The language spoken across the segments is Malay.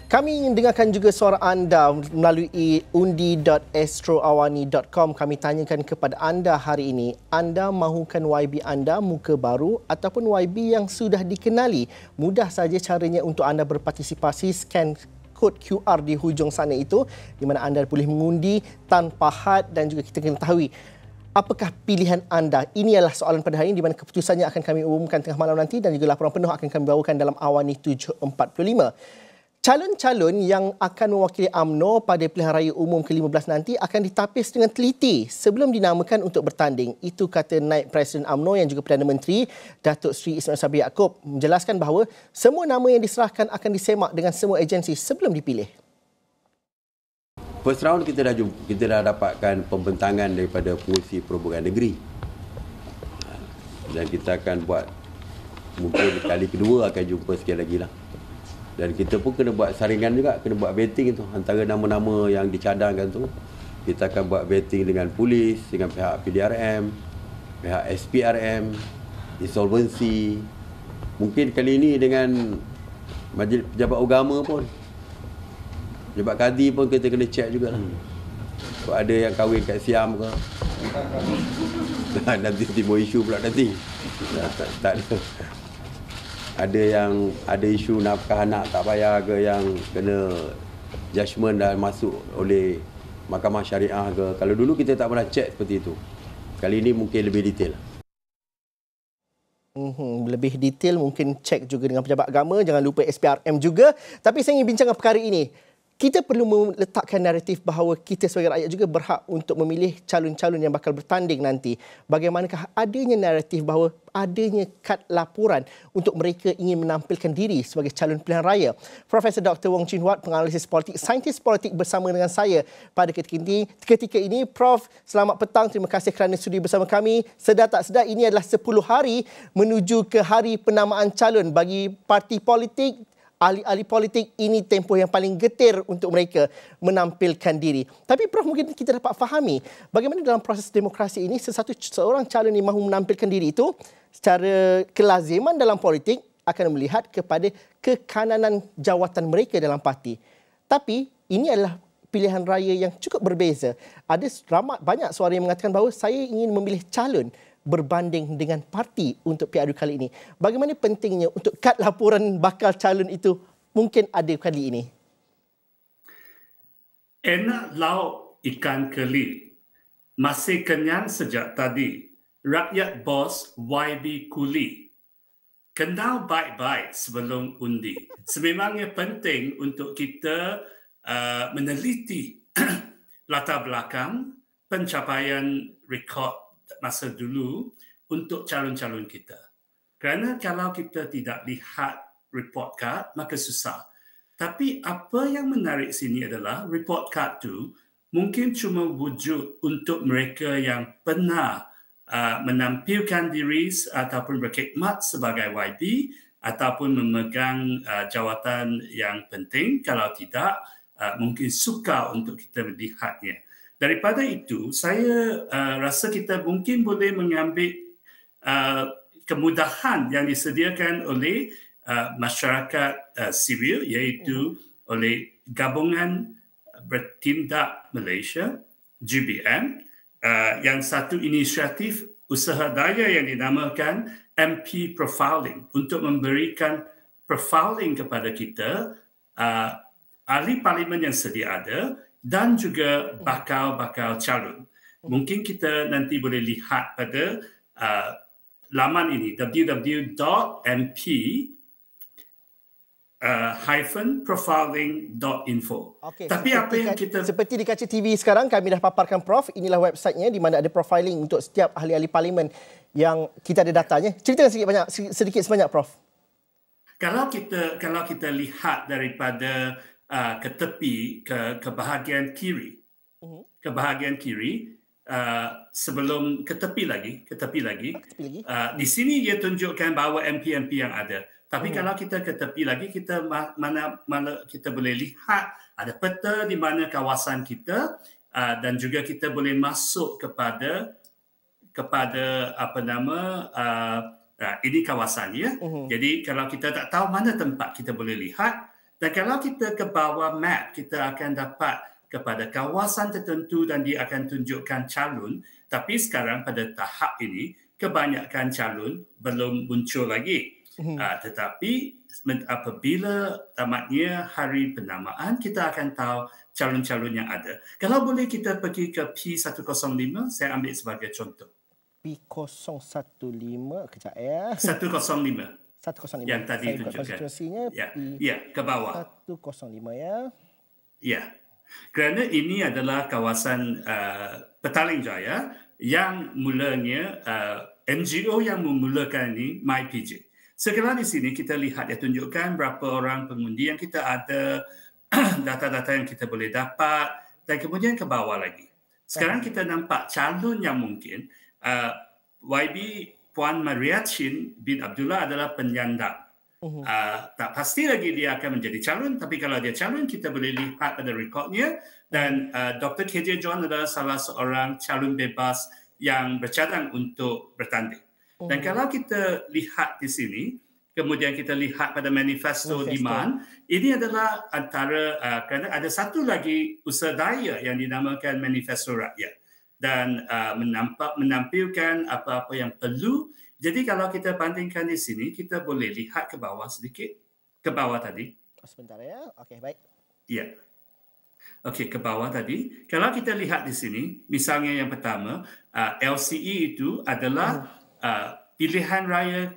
Kami ingin dengarkan juga suara anda melalui undi.astroawani.com. Kami tanyakan kepada anda hari ini, anda mahukan YB anda muka baru ataupun YB yang sudah dikenali? Mudah saja caranya untuk anda berpartisipasi, scan kod QR di hujung sana itu, di mana anda boleh mengundi tanpa had, dan juga kita kena tahu apakah pilihan anda. Ini adalah soalan pada hari ini, di mana keputusannya akan kami umumkan tengah malam nanti, dan juga laporan penuh akan kami bawakan dalam Awani 7.45. Calon-calon yang akan mewakili UMNO pada pilihan raya umum ke-15 nanti akan ditapis dengan teliti sebelum dinamakan untuk bertanding. Itu kata Naib Presiden UMNO yang juga Perdana Menteri Datuk Seri Ismail Sabri Yaakob, menjelaskan bahawa semua nama yang diserahkan akan disemak dengan semua agensi sebelum dipilih. First round kita dah dapatkan pembentangan daripada pengurusi perhubungan negeri. Dan kita akan buat, mungkin kali kedua akan jumpa sekali lagi lah. Dan kita pun kena buat saringan juga, kena buat vetting itu. Antara nama-nama yang dicadangkan tu, kita akan buat vetting dengan polis, dengan pihak PDRM, pihak SPRM, insolvency. Mungkin kali ini dengan majlis pejabat agama pun. Pejabat kadi pun kita kena check juga lah. Kalau ada yang kahwin kat Siam ke. Nanti timbul isu pula nanti. Tak ada. Ada isu nafkah anak tak bayar ke, yang kena judgement dah masuk oleh Mahkamah Syariah ke. Kalau dulu kita tak pernah check seperti itu. Kali ini mungkin lebih detail. Lebih detail, mungkin cek juga dengan pejabat agama, jangan lupa SPRM juga. Tapi saya ingin bincangkan perkara ini. Kita perlu meletakkan naratif bahawa kita sebagai rakyat juga berhak untuk memilih calon-calon yang bakal bertanding nanti. Bagaimanakah adanya naratif bahawa adanya kad laporan untuk mereka ingin menampilkan diri sebagai calon pilihan raya? Profesor Dr. Wong Chin Huat, penganalisis politik, saintis politik bersama dengan saya pada ketika ini. Prof, selamat petang. Terima kasih kerana sudi bersama kami. Sedar tak sedar, ini adalah 10 hari menuju ke hari penamaan calon bagi parti politik. Ahli-ahli politik, ini tempoh yang paling getir untuk mereka menampilkan diri. Tapi Prof, mungkin kita dapat fahami bagaimana dalam proses demokrasi ini seorang calon yang mahu menampilkan diri itu secara kelaziman dalam politik akan melihat kepada kekananan jawatan mereka dalam parti. Tapi ini adalah pilihan raya yang cukup berbeza. Ada banyak suara yang mengatakan bahawa saya ingin memilih calon berbanding dengan parti untuk PRU kali ini. Bagaimana pentingnya untuk kad laporan bakal calon itu mungkin ada kali ini? Enak lauk ikan keli. Masih kenyang sejak tadi. Rakyat bos YB kuli. Kenal baik-baik sebelum undi. Sememangnya penting untuk kita meneliti latar belakang pencapaian rekod masa dulu untuk calon-calon kita. Kerana kalau kita tidak lihat report card, maka susah. Tapi apa yang menarik sini adalah report card tu mungkin cuma wujud untuk mereka yang pernah menampilkan diri ataupun berkhidmat sebagai YB ataupun memegang jawatan yang penting. Kalau tidak, mungkin sukar untuk kita melihatnya. Daripada itu, saya rasa kita mungkin boleh mengambil kemudahan yang disediakan oleh masyarakat sivil, iaitu oleh Gabungan Bertindak Malaysia, GBM, yang satu inisiatif usaha daya yang dinamakan MP Profiling untuk memberikan profiling kepada kita, ahli parlimen yang sedia ada, dan juga bakal-bakal calon. Mungkin kita nanti boleh lihat pada laman ini, www.mp-profiling.info. Tapi apa yang kita... Seperti di kaca TV sekarang, kami dah paparkan Prof. Inilah websitenya di mana ada profiling untuk setiap ahli-ahli parlimen yang kita ada datanya. Ceritakan sedikit sebanyak, Prof. Kalau kita lihat daripada ke tepi, ke bahagian kiri. Ke bahagian kiri, sebelum ke tepi lagi. Di sini dia tunjukkan bahawa MP-MP yang ada. Tapi kalau kita ke tepi lagi, kita mana kita boleh lihat ada peta di mana kawasan kita, dan juga kita boleh masuk kepada apa nama ini kawasannya. Jadi kalau kita tak tahu mana tempat kita boleh lihat, Dan kalau kita ke bawah map, kita akan dapat kepada kawasan tertentu dan dia akan tunjukkan calon. Tapi sekarang pada tahap ini, kebanyakan calon belum muncul lagi. Tetapi apabila tamatnya hari penamaan, kita akan tahu calon-calon yang ada. Kalau boleh kita pergi ke P105, saya ambil sebagai contoh. P015, kejap ya. 105. 105. Yang tadi saya buka tunjukkan. konstitusinya. Ya, ke bawah. 105 ya. Ya. Kerana ini adalah kawasan Petaling Jaya yang mulanya NGO yang memulakan ini MyPJ. Sekarang di sini kita lihat dia tunjukkan berapa orang pengundi yang kita ada, data-data yang kita boleh dapat dan kemudian ke bawah lagi. Sekarang kita nampak calon yang mungkin YB Puan Maria Chin bin Abdullah adalah penyandang. Tak pasti lagi dia akan menjadi calon, tapi kalau dia calon kita boleh lihat pada rekodnya dan Dr. KJ John adalah salah seorang calon bebas yang bercadang untuk bertanding. Dan kalau kita lihat di sini, kemudian kita lihat pada manifesto demand, ini adalah antara, kerana ada satu lagi usaha daya yang dinamakan manifesto rakyat dan menampilkan apa-apa yang perlu. Jadi kalau kita bandingkan di sini, kita boleh lihat ke bawah sedikit. Ke bawah tadi. Sebentar ya. Okey, baik. Ya. Okey, ke bawah tadi. Kalau kita lihat di sini, misalnya yang pertama, LCE itu adalah pilihan raya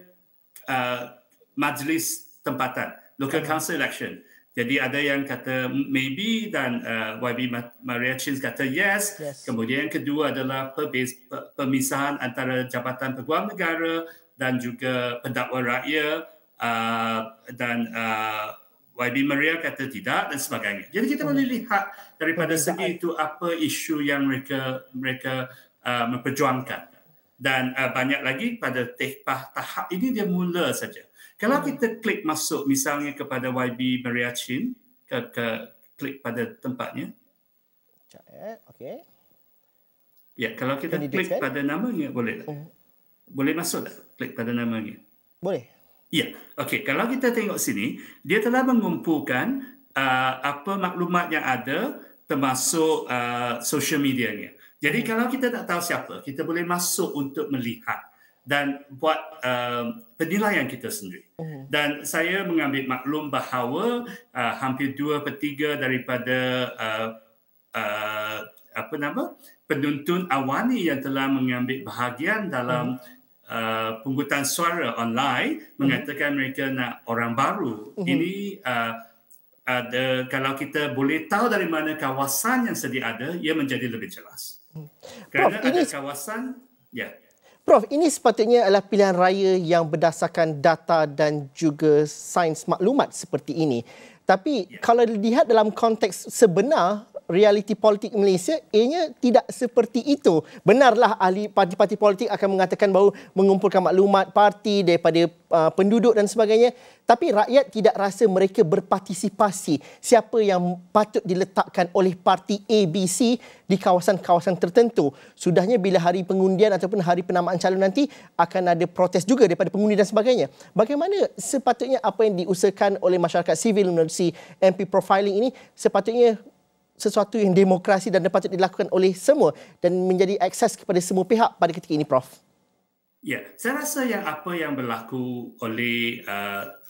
majlis tempatan, local council election. Jadi ada yang kata maybe dan YB Maria Chin kata yes. Kemudian yang kedua adalah pemisahan antara Jabatan Peguam Negara dan juga Pendakwa Rakyat dan YB Maria kata tidak dan sebagainya. Jadi kita boleh lihat daripada segi itu apa isu yang mereka memperjuangkan. Dan banyak lagi pada tahap ini dia mula saja. Kalau kita klik masuk misalnya kepada YB Maria Chin, klik pada tempatnya. Okey. Ya, kalau kita klik pada namanya boleh tak? Boleh masuk tak? Klik pada namanya. Boleh. Ya, okey. Kalau kita tengok sini, dia telah mengumpulkan apa maklumat yang ada termasuk social medianya. Jadi kalau kita tak tahu siapa, kita boleh masuk untuk melihat dan buat penilaian kita sendiri. Dan saya mengambil maklum bahawa hampir 2/3 daripada penuntun awani yang telah mengambil bahagian dalam penghutang suara online mengatakan mereka nak orang baru. Ini kalau kita boleh tahu dari mana kawasan yang sedia ada, ia menjadi lebih jelas. Kerana Prof, ada kawasan, ya. Prof, ini sepatutnya adalah pilihan raya yang berdasarkan data dan juga sains maklumat seperti ini. Tapi kalau dilihat dalam konteks sebenar, realiti politik Malaysia, ianya tidak seperti itu. Benarlah ahli parti-parti politik akan mengatakan bahawa mengumpulkan maklumat parti daripada penduduk dan sebagainya. Tapi rakyat tidak rasa mereka berpartisipasi. Siapa yang patut diletakkan oleh parti ABC di kawasan-kawasan tertentu. Sudahnya bila hari pengundian ataupun hari penamaan calon nanti akan ada protes juga daripada pengundi dan sebagainya. Bagaimana sepatutnya apa yang diusahakan oleh masyarakat sivil melalui MP profiling ini sepatutnya sesuatu yang demokrasi dan patut dilakukan oleh semua dan menjadi akses kepada semua pihak pada ketika ini, Prof? Ya, saya rasa yang apa yang berlaku oleh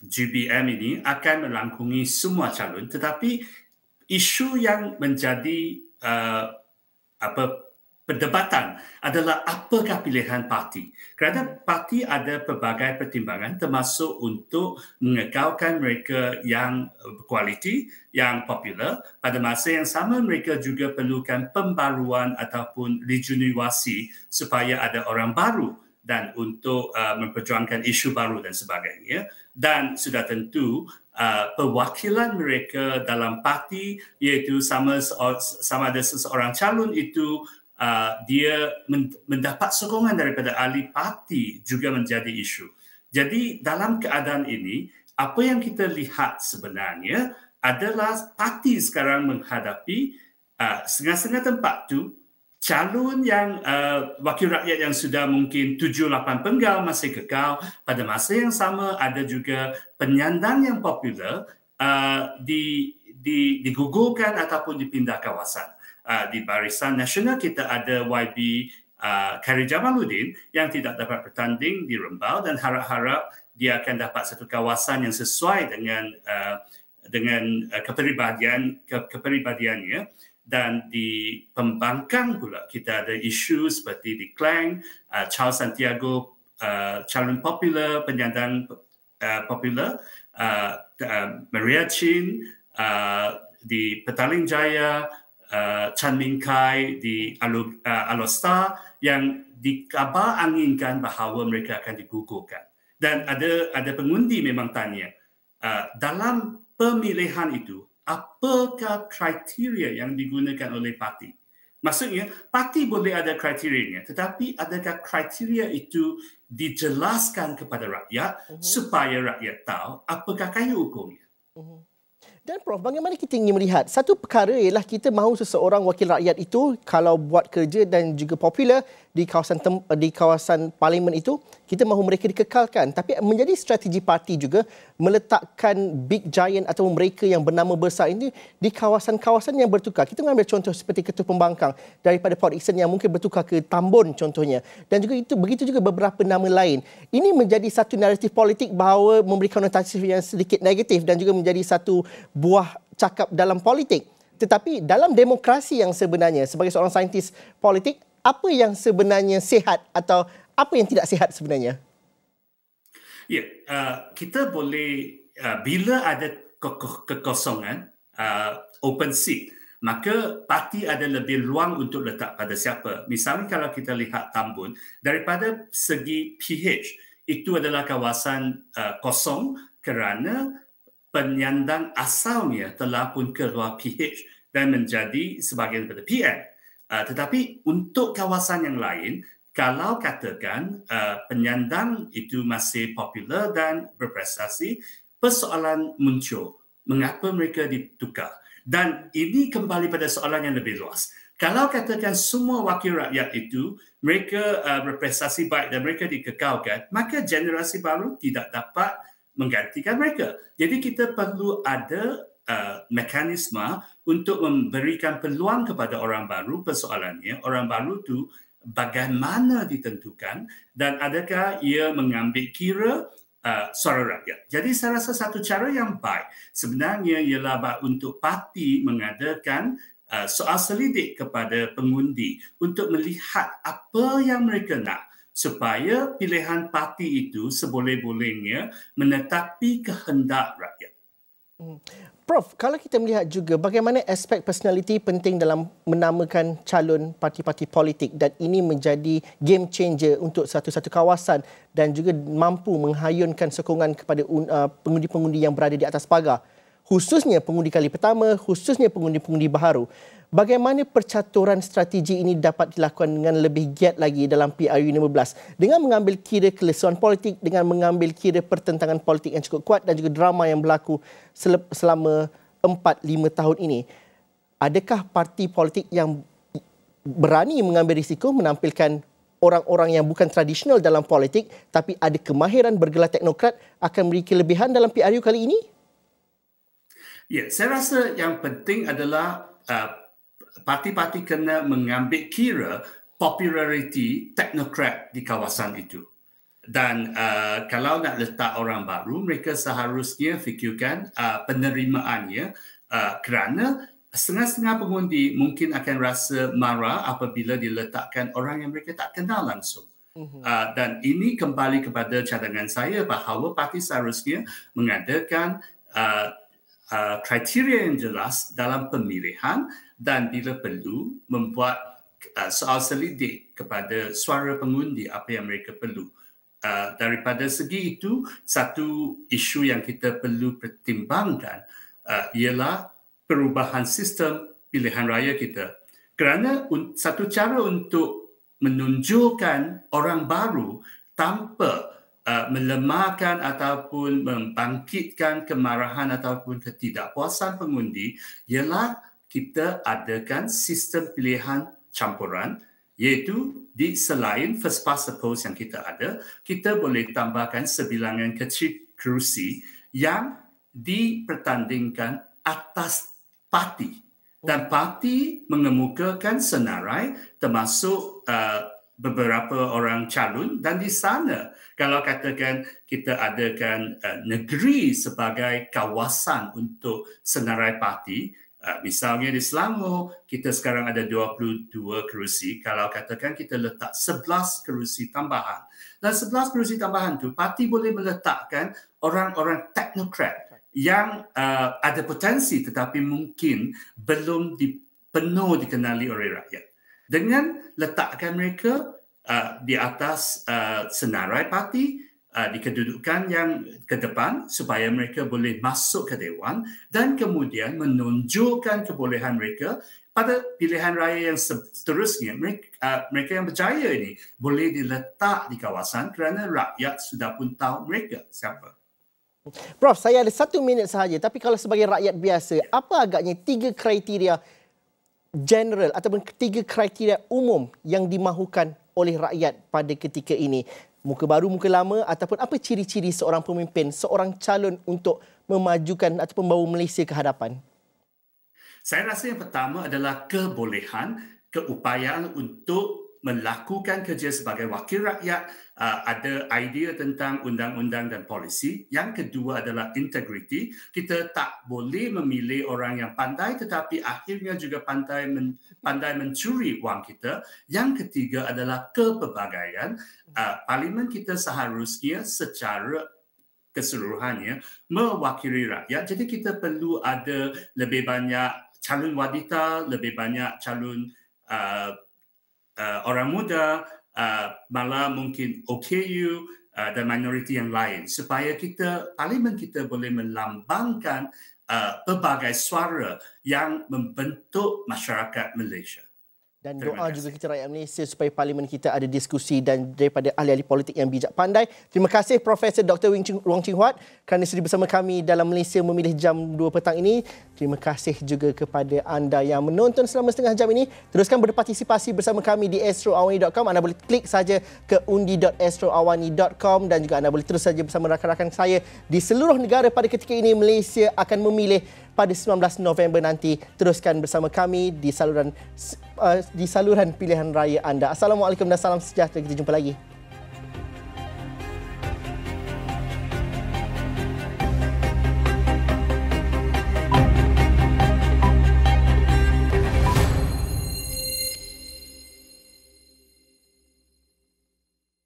GBM ini akan melangkungi semua calon, tetapi isu yang menjadi perdebatan adalah apakah pilihan parti. Kerana parti ada pelbagai pertimbangan termasuk untuk mengekalkan mereka yang berkualiti, yang popular. Pada masa yang sama mereka juga perlukan pembaruan ataupun regenerasi supaya ada orang baru dan untuk memperjuangkan isu baru dan sebagainya. Dan sudah tentu perwakilan mereka dalam parti iaitu sama ada seseorang calon itu dia mendapat sokongan daripada ahli parti juga menjadi isu. Jadi dalam keadaan ini, apa yang kita lihat sebenarnya adalah parti sekarang menghadapi setengah-setengah tempat tu calon yang wakil rakyat yang sudah mungkin 7-8 penggal masih kekal. Pada masa yang sama ada juga penyandang yang popular digugurkan ataupun dipindah kawasan. Di Barisan Nasional kita ada YB Khairi Jamaluddin yang tidak dapat bertanding di Rembau dan harap-harap dia akan dapat satu kawasan yang sesuai dengan kepribadiannya. Dan di Pembangkang pula kita ada isu seperti di Klang, Charles Santiago calon popular, penyandang popular, Maria Chin di Petaling Jaya, Chan Min Kai di Alostar yang dikabar anginkan bahawa mereka akan digugurkan. Dan ada pengundi memang tanya, dalam pemilihan itu, apakah kriteria yang digunakan oleh parti? Maksudnya, parti boleh ada kriterianya, tetapi adakah kriteria itu dijelaskan kepada rakyat supaya rakyat tahu apakah kayu ukurnya? Dan Prof, bagaimana kita ingin melihat? Satu perkara ialah kita mahu seseorang wakil rakyat itu kalau buat kerja dan juga popular di kawasan parlimen itu, kita mahu mereka dikekalkan. Tapi menjadi strategi parti juga meletakkan big giant atau mereka yang bernama besar ini di kawasan-kawasan yang bertukar. Kita mengambil contoh seperti Ketua Pembangkang daripada Port Dickson yang mungkin bertukar ke Tambun contohnya. Dan juga begitu juga beberapa nama lain. Ini menjadi satu naratif politik bahawa memberi konotasi yang sedikit negatif dan juga menjadi satu buah cakap dalam politik. Tetapi dalam demokrasi yang sebenarnya, sebagai seorang saintis politik, apa yang sebenarnya sihat atau apa yang tidak sihat sebenarnya? Ya, kita boleh, bila ada kekosongan, open seat, maka parti ada lebih ruang untuk letak pada siapa. Misalnya kalau kita lihat Tambun, daripada segi PH, itu adalah kawasan kosong kerana penyandang asalnya telah pun keluar PH dan menjadi sebahagian daripada PN. Tetapi untuk kawasan yang lain, kalau katakan penyandang itu masih popular dan berprestasi, persoalan muncul. Mengapa mereka ditukar? Dan ini kembali pada soalan yang lebih luas. Kalau katakan semua wakil rakyat itu, mereka berprestasi baik dan mereka dikekalkan, maka generasi baru tidak dapat menggantikan mereka. Jadi kita perlu ada mekanisme untuk memberikan peluang kepada orang baru. Persoalannya, orang baru itu bagaimana ditentukan dan adakah ia mengambil kira suara rakyat. Jadi saya rasa satu cara yang baik sebenarnya ialah untuk parti mengadakan soal selidik kepada pengundi untuk melihat apa yang mereka nak, supaya pilihan parti itu seboleh-bolehnya menetapi kehendak rakyat. Prof, kalau kita melihat juga bagaimana aspek personality penting dalam menamakan calon parti-parti politik dan ini menjadi game changer untuk satu-satu kawasan dan juga mampu menghayunkan sokongan kepada pengundi-pengundi yang berada di atas pagar, khususnya pengundi kali pertama, khususnya pengundi-pengundi baharu. Bagaimana percaturan strategi ini dapat dilakukan dengan lebih giat lagi dalam PRU15 dengan mengambil kira kelesuan politik, dengan mengambil kira pertentangan politik yang cukup kuat dan juga drama yang berlaku selama 4-5 tahun ini. Adakah parti politik yang berani mengambil risiko menampilkan orang-orang yang bukan tradisional dalam politik tapi ada kemahiran bergelar teknokrat akan memberi kelebihan dalam PRU kali ini? Ya, saya rasa yang penting adalah parti-parti kena mengambil kira populariti teknokrat di kawasan itu. Dan kalau nak letak orang baru, mereka seharusnya fikirkan penerimaannya kerana setengah-setengah pengundi mungkin akan rasa marah apabila diletakkan orang yang mereka tak kenal langsung. Dan ini kembali kepada cadangan saya bahawa parti seharusnya mengadakan kriteria yang jelas dalam pemilihan dan bila perlu membuat soal selidik kepada suara pengundi apa yang mereka perlu. Daripada segi itu, satu isu yang kita perlu pertimbangkan ialah perubahan sistem pilihan raya kita. Kerana satu cara untuk menunjukkan orang baru tanpa melemahkan ataupun membangkitkan kemarahan ataupun ketidakpuasan pengundi ialah kita adakan sistem pilihan campuran, iaitu di selain first past the post yang kita ada, kita boleh tambahkan sebilangan kecil kerusi yang dipertandingkan atas parti. Dan parti mengemukakan senarai termasuk beberapa orang calon, dan di sana kalau katakan kita adakan negeri sebagai kawasan untuk senarai parti, misalnya di Selangor kita sekarang ada 22 kerusi, kalau katakan kita letak 11 kerusi tambahan, dan 11 kerusi tambahan tu parti boleh meletakkan orang-orang teknokrat yang ada potensi tetapi mungkin belum penuh dikenali oleh rakyat. Dengan letakkan mereka di atas senarai parti, di kedudukan yang ke depan supaya mereka boleh masuk ke Dewan dan kemudian menunjukkan kebolehan mereka pada pilihan raya yang seterusnya. Mereka yang berjaya ini boleh diletak di kawasan kerana rakyat sudah pun tahu mereka siapa. Prof, saya ada 1 minit sahaja, tapi kalau sebagai rakyat biasa, apa agaknya 3 kriteria general ataupun 3 kriteria umum yang dimahukan oleh rakyat pada ketika ini? Muka baru, muka lama, ataupun apa ciri-ciri seorang pemimpin, seorang calon untuk memajukan ataupun membawa Malaysia ke hadapan? Saya rasa yang pertama adalah kebolehan, keupayaan untuk melakukan kerja sebagai wakil rakyat, ada idea tentang undang-undang dan polisi. Yang kedua adalah integriti. Kita tak boleh memilih orang yang pandai tetapi akhirnya juga pandai mencuri wang kita. Yang ketiga adalah kepelbagaian. Parlimen kita seharusnya secara keseluruhannya mewakili rakyat. Jadi kita perlu ada lebih banyak calon wanita, lebih banyak calon orang muda, malah mungkin OKU dan minoriti yang lain, supaya parlimen kita boleh melambangkan pelbagai suara yang membentuk masyarakat Malaysia. Dan doa juga kita rakyat Malaysia supaya parlimen kita ada diskusi dan daripada ahli-ahli politik yang bijak pandai. Terima kasih Profesor Dr. Wong Ching Huat kerana sudi bersama kami dalam Malaysia Memilih jam 2 petang ini. Terima kasih juga kepada anda yang menonton selama setengah jam ini. Teruskan berpartisipasi bersama kami di astroawani.com. Anda boleh klik saja ke undi.astroawani.com dan juga anda boleh terus saja bersama rakan-rakan saya di seluruh negara pada ketika ini. Malaysia akan memilih pada 19 November nanti. Teruskan bersama kami di saluran pilihan raya anda. Assalamualaikum dan salam sejahtera. Kita jumpa lagi.